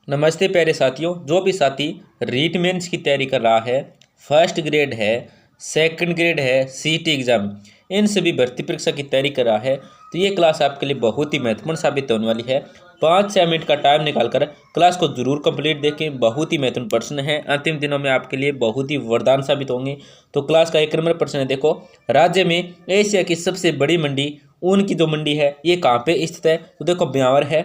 नमस्ते प्यारे साथियों। जो भी साथी रीट मेंस की तैयारी कर रहा है, फर्स्ट ग्रेड है, सेकंड ग्रेड है, सीटी एग्जाम, इन सभी भर्ती परीक्षा की तैयारी कर रहा है तो ये क्लास आपके लिए बहुत ही महत्वपूर्ण साबित होने वाली है। 5 से 6 मिनट का टाइम निकालकर क्लास को जरूर कंप्लीट देखें। बहुत ही महत्वपूर्ण प्रश्न है, अंतिम दिनों में आपके लिए बहुत ही वरदान साबित होंगे। तो क्लास का 1 नंबर प्रश्न है। देखो, राज्य में एशिया की सबसे बड़ी मंडी ऊन की जो मंडी है ये कहाँ पे स्थित है? तो देखो, ब्यावर है,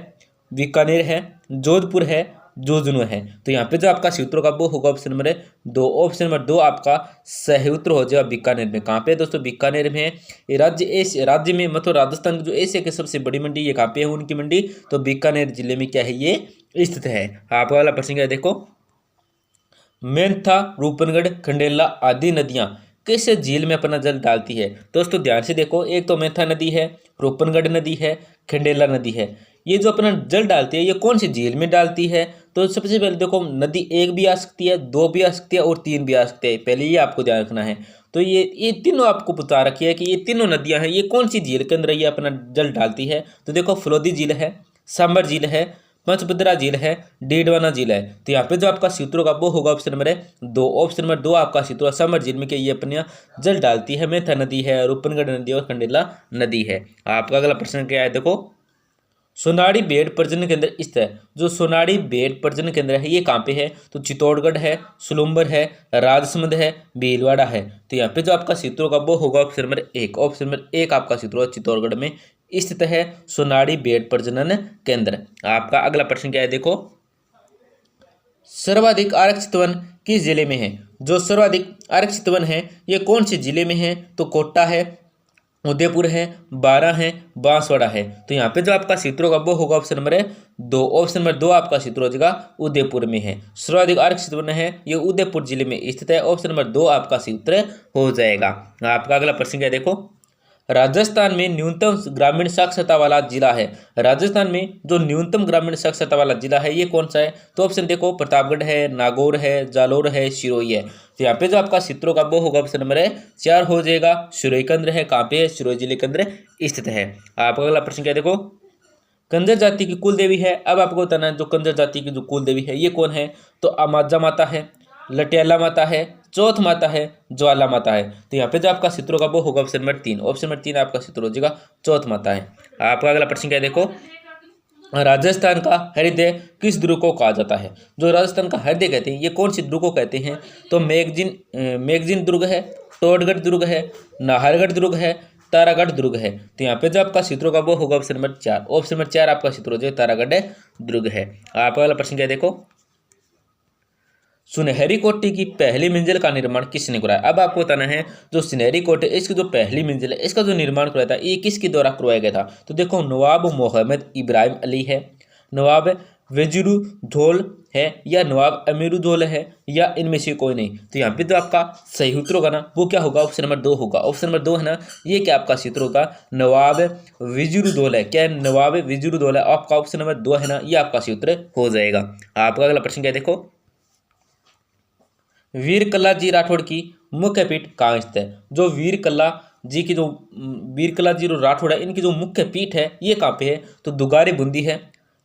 बीकानेर है, जोधपुर है, जोजनू है। तो यहाँ पे जो आपका सही उत्तर होगा वो होगा ऑप्शन नंबर 2। ऑप्शन नंबर 2 आपका सही उत्तर हो जाएगा बीकानेर में। कहाँ पे दोस्तों? बीकानेर में है। ये राज्य में मतलब राजस्थान की जो एशिया की सबसे बड़ी मंडी ये कहाँ पे है उनकी मंडी? तो बीकानेर जिले में क्या है ये स्थित है। आपका वाला प्रश्न क्या है? देखो, मेंथा, रूपनगढ़, खंडेला आदि नदियां किस झील में अपना जल डालती है? दोस्तों ध्यान से देखो, एक तो मेंथा नदी है, रूपनगढ़ नदी है, खंडेला नदी है। ये जो अपना जल डालती है ये कौन सी झील में डालती है? तो सबसे पहले देखो, नदी एक भी आ सकती है, दो भी आ सकती है और तीन भी आ सकती है। पहले ये आपको ध्यान रखना है। तो ये तीनों आपको बता रखी है कि ये तीनों नदियां हैं, ये कौन सी झील के अंदर ये अपना जल डालती है? तो देखो, फलोदी झील है, सांबर झील है, पंचभद्रा झील है, डीडवाना झील है। तो यहाँ पे जो आपका सूत्र होगा वो होगा ऑप्शन नंबर 2। ऑप्शन नंबर 2 आपका सूत्र होगा। सांबर झील में क्या ये अपने जल डालती है? मेथा नदी है, रूपनगढ़ नदी और खंडेला नदी है। आपका अगला प्रश्न क्या है? देखो, सोनाड़ी भेड़ प्रजनन केंद्र स्थित है। जो सोनाड़ी भेड़ प्रजनन केंद्र है ये कहाँ पे है? तो चित्तौड़गढ़ है, सुलुम्बर है, राजसमंद है, भीलवाड़ा है। तो यहाँ पे जो आपका सूत्र होगा वो होगा ऑप्शन नंबर 1। ऑप्शन नंबर 1 आपका सूत्र होगा, चित्तौड़गढ़ में स्थित है सोनाड़ी भेड़ प्रजनन केंद्र। आपका अगला प्रश्न क्या है? देखो, सर्वाधिक आरक्षित वन किस जिले में है? जो सर्वाधिक आरक्षित वन है ये कौन से जिले में है? तो कोटा है, उदयपुर है, बारां है, बांसवाड़ा है। तो यहाँ पे जो आपका सूत्र होगा वो होगा ऑप्शन नंबर 2। ऑप्शन नंबर 2 आपका सूत्र हो जाएगा, उदयपुर में है। सर्वाधिक आरक्षित वन है ये उदयपुर जिले में स्थित है। ऑप्शन नंबर 2 आपका सूत्र हो जाएगा। आपका अगला प्रश्न क्या है? देखो, राजस्थान में न्यूनतम ग्रामीण साक्षरता वाला जिला है। राजस्थान में जो न्यूनतम ग्रामीण साक्षरता वाला जिला है ये कौन सा है? तो ऑप्शन देखो, प्रतापगढ़ है, नागौर है, जालोर है, सिरोही है। तो यहाँ पे जो आपका सूत्र होगा वो होगा ऑप्शन नंबर 4 हो जाएगा। सिरोही केंद्र है, कहाँ पे है? सिरोही जिले के अंदर स्थित है। आपका अगला प्रश्न क्या है? देखो, कंजर जाति की कुल देवी है। अब आपको बताना है जो कंजर जाति की जो कुल देवी है ये कौन है? तो अमाजा माता है, लटियाला माता है, चौथ माता है, ज्वाला माता है। तो यहाँ पे जो आपका सूत्र होगा वो होगा ऑप्शन नंबर 3। ऑप्शन नंबर 3 आपका सूत्र हो जाएगा, चौथ माता है। आपका अगला प्रश्न क्या है? देखो, राजस्थान का हृदय किस दुर्ग को कहा जाता है? जो राजस्थान का हृदय कहते हैं ये कौन सी दुर्ग को कहते हैं? तो मेगजिन दुर्ग है, टोडगढ़ दुर्ग है, नाहरगढ़ दुर्ग है, तारागढ़ दुर्ग है। तो यहाँ पे जो आपका सूत्र होगा वो होगा ऑप्शन नंबर 4। ऑप्शन नंबर 4 आपका सूत्र हो जाएगा, तारागढ़ दुर्ग है। आपका अगला प्रश्न क्या है? देखो, सुनहरी कोठी की पहली मंजिल का निर्माण किसने कराया? अब आपको बताना है जो सुनहरी कोठी इसकी जो पहली मंजिल है इसका जो निर्माण कराया था ये किसके द्वारा करवाया गया था? तो देखो, नवाब मोहम्मद इब्राहिम अली है, नवाब वजीरू धौल है, या नवाब अमीरू धौल है, या इनमें से कोई नहीं। तो यहाँ पे जो आपका सही उत्तर होगा ना वो क्या होगा? ऑप्शन नंबर 2 होगा। ऑप्शन नंबर 2 है ना, ये क्या आपका सूत्र होगा? नवाब वजीरू धौल है। क्या है? नवाब वजीरू धौल है। आपका ऑप्शन नंबर 2 है ना, ये आपका सूत्र हो जाएगा। आपका अगला प्रश्न क्या है? देखो, वीर कल्ला जी राठौड़ की मुख्य पीठ कहाँ स्थित है? जो वीर कल्ला जी जो राठौड़ है इनकी जो मुख्य पीठ है ये कहाँ पे है? तो दुगारी बूंदी है,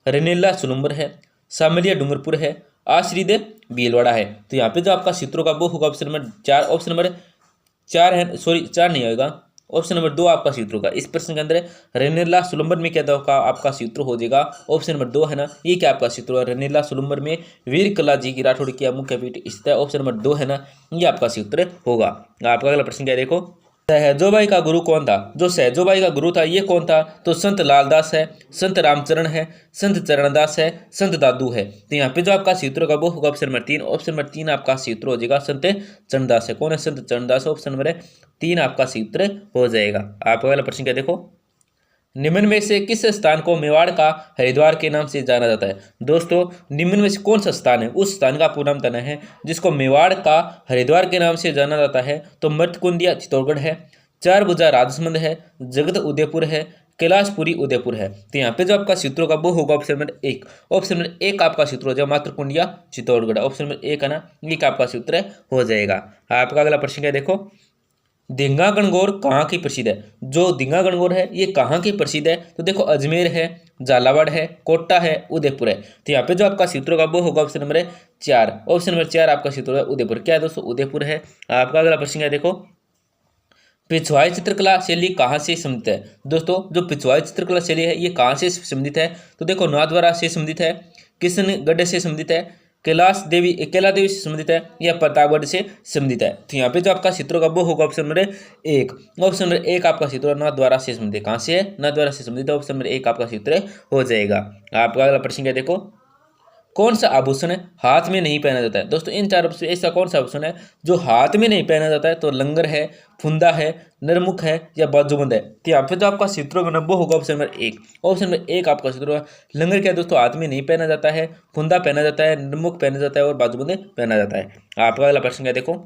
रनेला सुलुम्बर है, सामलिया डूंगरपुर है, आश्रीद भीलवाड़ा है। तो यहाँ पे जो आपका सूत्र होगा वो होगा ऑप्शन नंबर 4। ऑप्शन नंबर 4 है, सॉरी 4 नहीं आएगा, ऑप्शन नंबर 2 आपका सूत्र होगा। इस प्रश्न के अंदर रनेला सुलुम्बर में क्या होगा? आपका सूत्र हो जाएगा ऑप्शन नंबर 2 है ना, ये क्या आपका सूत्र होगा? रनेला सुलुम्बर में वीर कला जी की राठौड़ की मुख्य पीठ स्थित है। ऑप्शन नंबर 2 है ना, ये आपका सूत्र होगा। आपका अगला प्रश्न क्या है? देखो, सहजोबाई का गुरु कौन था? जो सहजोबाई का गुरु था ये कौन था? तो संत लालदास है, संत रामचरण है, संत चरणदास है, संत दादू है। तो यहाँ पे जो आपका सूत्र होगा वो होगा ऑप्शन नंबर 3। ऑप्शन नंबर 3 आपका सूत्र हो जाएगा, संत चरणदास है। कौन है? संत चरणदास। ऑप्शन नंबर 3 आपका सूत्र हो जाएगा। आपका अगला प्रश्न क्या? देखो, निम्न में से किस स्थान को मेवाड़ का हरिद्वार के नाम से जाना जाता है? दोस्तों, निम्न में से कौन सा स्थान है उस स्थान का पूरा नाम बताना है जिसको मेवाड़ का हरिद्वार के नाम से जाना जाता है? तो मठकुंडिया चित्तौड़गढ़ है, चारभुजा राजसमंद है, जगत उदयपुर है, कैलाशपुरी उदयपुर है। तो यहाँ पे जो आपका सूत्र होगा वो होगा ऑप्शन नंबर 1। ऑप्शन नंबर 1 आपका सूत्र हो जाएगा, मातृकुंडिया चित्तौड़गढ़। ऑप्शन नंबर 1 है ना, ये आपका सूत्र हो जाएगा। आपका अगला प्रश्न क्या है? देखो, धींगा गणगौर कहाँ की प्रसिद्ध है? जो धींगा गणगौर है ये कहाँ की प्रसिद्ध है? तो देखो अजमेर है, झालावाड़ है, कोटा है, उदयपुर है। तो यहाँ पे जो आपका सूत्र होगा वो होगा ऑप्शन नंबर 4। ऑप्शन नंबर 4 आपका सूत्र है उदयपुर। क्या है दोस्तों? उदयपुर है। आपका अगला प्रश्न है देखो, पिछवाई चित्रकला शैली कहाँ से संबंधित है? दोस्तों जो पिछवाई चित्रकला शैली है ये कहाँ से संबंधित है? तो देखो नाथद्वारा से संबंधित है, किशनगढ़ से संबंधित है, कैला देवी से संबंधित है, या प्रतापगढ़ से संबंधित है। तो यहाँ पे जो आपका चित्र होगा वो होगा ऑप्शन नंबर 1। ऑप्शन नंबर 1 आपका चित्र नाथद्वारा से संबंधित। कहाँ से है? नाथद्वारा से संबंधित। ऑप्शन नंबर 1 आपका चित्र हो जाएगा। आपका अगला प्रश्न क्या देखो, कौन सा आभूषण हाथ में नहीं पहना जाता है? दोस्तों इन चारों से ऐसा कौन सा आभूषण है जो हाथ में नहीं पहना जाता है? तो लंगर है, फुंदा है, नरमुख है, या बाजूबंद है। तो यहाँ पे जो आपका सूत्र होगा वो होगा ऑप्शन नंबर 1। ऑप्शन नंबर 1 आपका सूत्र होगा। लंगर क्या है दोस्तों? हाथ में नहीं पहना जाता है, फुंदा पहना जाता है, नरमुख पहना जाता है और बाजूबंद पहना जाता है। आपका अगला प्रश्न क्या देखो,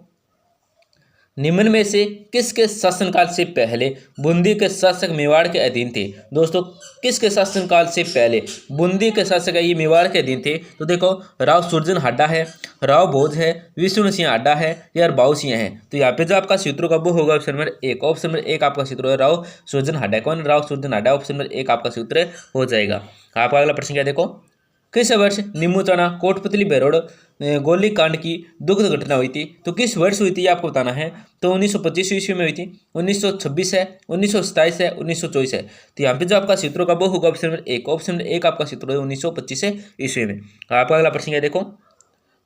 निम्न में से किसके शासनकाल से पहले बूंदी के शासक मेवाड़ के अधीन थे? दोस्तों किसके शासनकाल से पहले बूंदी के शासक ये मेवाड़ के अधीन थे? तो देखो राव सुरजन हाडा है, राव भोज है, विष्णु सिंह हाडा है, या बाऊ सिंह है। तो यहाँ पे जो आपका सूत्र का वो होगा ऑप्शन नंबर 1। ऑप्शन नंबर 1 आपका सूत्र है राव सुरजन हाडा। कौन? राव सुरजन हाडा। ऑप्शन नंबर 1 आपका सूत्र हो जाएगा। आपका अगला प्रश्न क्या देखो, किस वर्ष नीमूचाना कोटपुतली बेरोड गोलीकांड की दुखद घटना हुई थी? तो किस वर्ष हुई थी आपको बताना है। तो 1925 ईस्वी में हुई थी, 1926 है, 1927 है, 1924 है। तो यहाँ पे जो आपका सूत्रों का वो होगा ऑप्शन नंबर 1। ऑप्शन नंबर 1 आपका सूत्र है 1925 ईस्वी में। आपका अगला प्रश्न है देखो,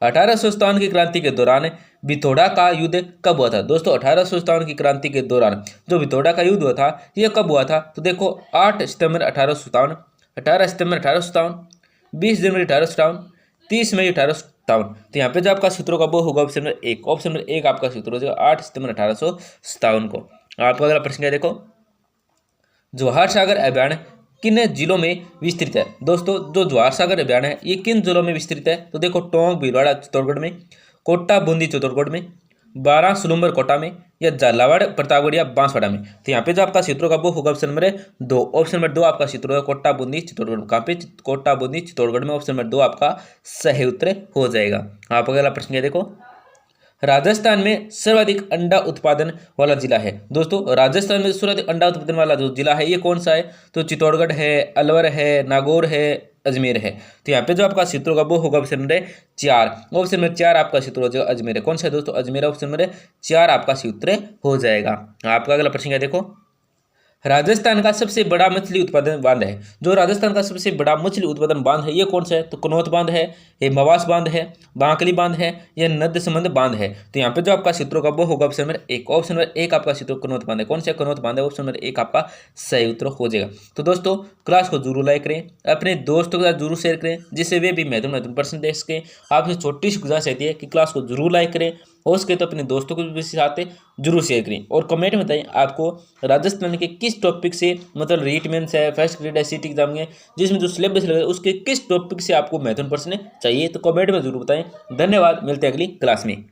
1857 की क्रांति के दौरान बिथोड़ा का युद्ध कब हुआ था? दोस्तों 1857 की क्रांति के दौरान जो बिथोड़ा का युद्ध हुआ था यह कब हुआ था? तो देखो 8 सितंबर 1857, 18 सितंबर 1857, 20 जनवरी 1857, 30 मई 1857। तो यहाँ पे जो आपका सूत्रों का वो होगा ऑप्शन नंबर 1। ऑप्शन नंबर 1 आपका सूत्र हो जाएगा 8 सितंबर 1857 को। आपका अगला प्रश्न क्या देखो, जवाहर सागर अभियान किन जिलों में विस्तृत है? दोस्तों जो जवाहर सागर अभियान है ये किन जिलों में विस्तृत है? तो देखो टोंक भीलवाड़ा चित्तौड़गढ़ में, कोटा बूंदी चित्तौड़गढ़ में, 12 सुलुम्बर कोटा में, या झालावाड़ प्रतापगढ़ या बांसवाड़ा में। तो यहाँ पे जो आपका सूत्रों का वो होगा ऑप्शन नंबर 2। ऑप्शन नंबर 2 आपका सूत्र होगा कोटा बूंदी चित्तौड़गढ़। कहाँ पे? कोटा बूंदी चित्तौड़गढ़ में। ऑप्शन नंबर 2 आपका सही उत्तर हो जाएगा। आप अगला प्रश्न क्या देखो, राजस्थान में सर्वाधिक अंडा उत्पादन वाला जिला है? दोस्तों राजस्थान में सर्वाधिक अंडा उत्पादन वाला जो जिला है ये कौन सा है? तो चित्तौड़गढ़ है, अलवर है, नागौर है, अजमेर है। तो यहाँ पे जो आपका सूत्र होगा वो होगा ऑप्शन नंबर 4। ऑप्शन नंबर 4 आपका सूत्र हो जाएगा अजमेर है। कौन सा है दोस्तों? अजमेर। ऑप्शन नंबर 4 आपका सूत्र हो जाएगा। आपका अगला प्रश्न क्या देखो, राजस्थान का सबसे बड़ा मछली उत्पादन बांध है? जो राजस्थान का सबसे बड़ा मछली उत्पादन बांध है ये कौन सा है? तो कनौत बांध है, ये मवास बांध है, बांकली बांध है, या नद संबंध बांध है। तो यहाँ पे जो आपका सूत्रों का वो होगा ऑप्शन नंबर 1। ऑप्शन नंबर 1 आपका सूत्र कनौत बांध है। कौन सा कनौत बांध है? ऑप्शन नंबर 1 आपका सही उत्तर हो जाएगा। तो दोस्तों क्लास को जरूर लाइक करें, अपने दोस्तों के साथ जरूर शेयर करें जिससे वे भी महत्वपूर्ण प्रश्न देख सकें। आपसे छोटी सी गुजारिश रहती है कि क्लास को जरूर लाइक करें, हो सके तो अपने दोस्तों को भी साथ जरूर शेयर करें, और कमेंट में बताएं आपको राजस्थान के किस टॉपिक से, मतलब रीट मेंस है, फर्स्ट ग्रेड है, सीटी एग्जाम है, जिसमें जो सिलेबस लगा है उसके किस टॉपिक से आपको महत्वपूर्ण प्रश्न चाहिए, तो कमेंट में जरूर बताएं। धन्यवाद, मिलते हैं अगली क्लास में।